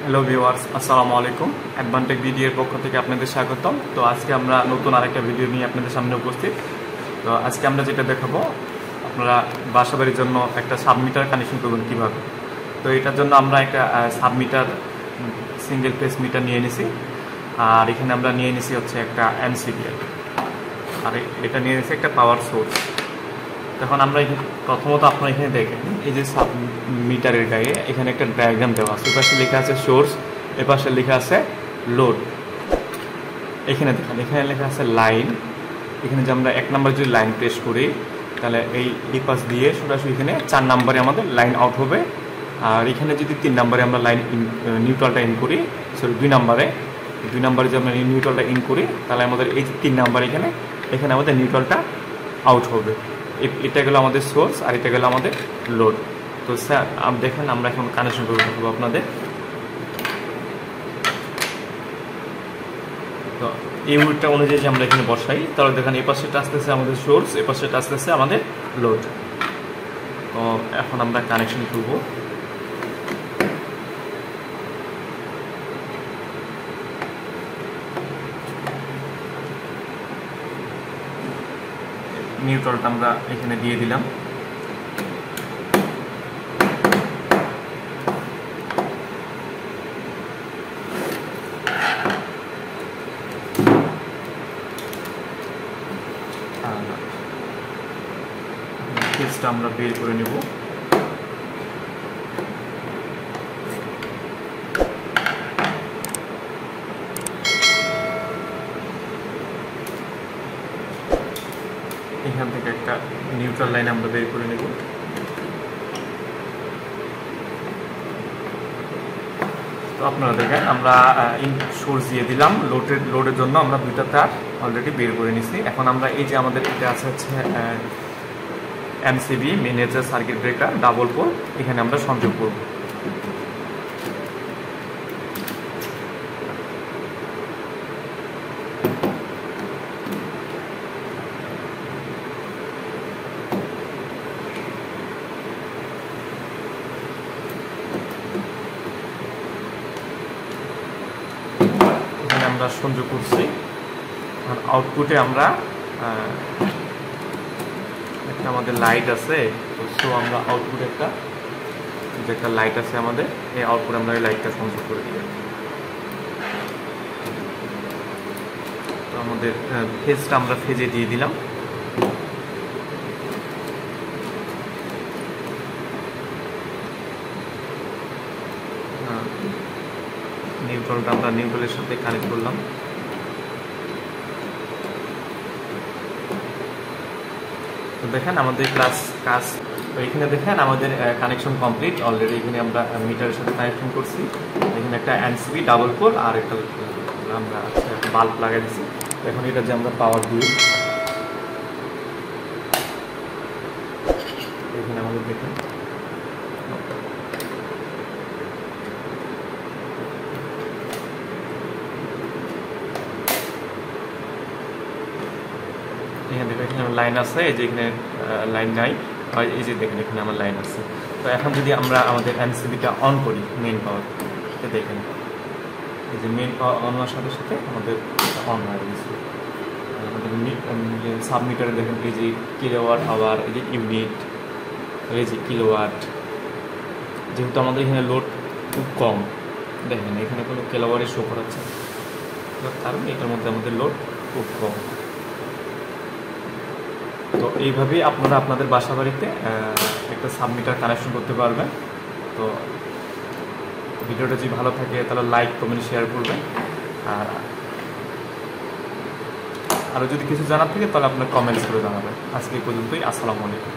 Hello viewers, আসসালামু আলাইকুম। অ্যাডভান্টেক ভিডিওর পক্ষ থেকে আপনাদের স্বাগতম। তো আজকে আমরা নতুন আরেকটা ভিডিও নিয়ে আপনাদের সামনে উপস্থিত। তো আজকে আমরা যেটা দেখাবো, আপনারা বাসাবাড়ির জন্য একটা সাবমিটার কানেকশন করবেন কীভাবে। তো এটার জন্য আমরা একটা সাবমিটার সিঙ্গেল ফেজ মিটার নিয়ে নিছি, আর এখানে আমরা নিয়ে নিছি হচ্ছে একটা এমসিবিএল, আর এটা নিয়ে নিছি একটা পাওয়ার সোর্স। তখন আমরা প্রথমত আপনারা এখানে দেখেন, এই যে সাব মিটারের গায়ে এখানে একটা ডায়াগ্রাম দেওয়া আছে। এপাশে লেখা আছে সোর্স, এপাশে লেখা আছে লোড। এখানে দেখেন, এখানে লেখা আছে লাইন। এখানে যে আমরা 1 নাম্বার যদি লাইন প্রেস করি, তাহলে এই পাশ দিয়ে সরাসরি এখানে 4 নাম্বারে আমাদের লাইন আউট হবে। আর এখানে যদি 3 নাম্বারে আমরা লাইন নিউট্রালটা ইন করি, সরি 2 নাম্বারে যদি আমরা নিউট্রালটা ইন করি, তাহলে আমাদের এই 3 নাম্বার এখানে আমাদের নিউট্রালটা আউট হবে। এটা গেল আমাদের সোর্স, আর এটা গেল আমাদের লোড। তো স্যার দেখেন, আমরা এখন কানেকশন করে দেখাবো আপনাদের। তো এই উইডটা অনুযায়ী যে আমরা এখানে বসাই, তাহলে দেখেন এই পাশেটা আসতেছে আমাদের সোর্স, এই পাশেটা আসতেছে আমাদের লোড। তো এখন আমরা কানেকশন করবো। নিউট্রালটা আমরা এখানে দিয়ে দিলাম। ফেজটা আমরা বের করে নেব। এখান থেকে একটা নিউট্রাল লাইন আমরা বের করে নেব। তো আপনারা দেখেন, আমরা সোর্স দিয়ে দিলাম। লোডের জন্য আমরা 2টা তার অলরেডি বের করে নিছি। এখন আমরা এই যে আমাদের এটা আছে হচ্ছে MCB miniature circuit breaker double pole, এখানে আমরা সংযোগ করব। আমরা সংযোগ করছি। আর আউটপুটে আমরা একটা আমাদের লাইট আছে, তো আমরা আউটপুটে একটা লাইট আছে আমাদের, এই আউটপুটে আমরা এই লাইটটা সংযোগ করে দিই। তো আমাদের ফেজটা আমরা ফেজে দিয়ে দিলাম। নিউট্রালটা আমরা নিউট্রালের সাথে কানেক্ট করলাম। তো দেখেন আমাদের কাজ এখানে দেখেন আমাদের কানেকশন কমপ্লিট অলরেডি। এখানে আমরা মিটারের সাথে কানেকশন করছি। এখানে একটা এমসিবি ডাবল পোল আর একটা আমরা বাল্ব লাগাই দিচ্ছি। এখন এটা যে আমরা পাওয়ার দিই, এখানে আমাদের দেখেন এখানে লাইন আছে। এই যে এখানে লাইন নাই, এই যে দেখেন এখানে আমার লাইন আছে। তো এখন যদি আমরা আমাদের এমসিবিটা অন করি, মেইন পাওয়ার, দেখেন এই যে মেইন পাওয়ার অন হওয়ার সাথে সাথে আমাদের অন হয়ে গেছে। আমাদের সাবমিটারে দেখেন এই যে কিলোওয়াট আওয়ার, এই যে ইউনিট, এই যে কিলোওয়াট। যেহেতু আমাদের এখানে লোড খুব কম, দেখেন এখানে কোনো কিলোওয়াটে শো করাচ্ছে, কারণ এটার মধ্যে আমাদের লোড খুব কম। তো এইভাবেই আপনারা আপনাদের বাসা বাড়িতে একটা সাবমিটার কানেকশন করতে পারবেন। তো ভিডিওটা যদি ভালো থাকে তাহলে লাইক, কমেন্ট, শেয়ার করবেন। আর আরও যদি কিছু জানার থাকে তাহলে আপনার কমেন্টস করে জানাবেন। আজকে এই পর্যন্তই। আসসালামু আলাইকুম।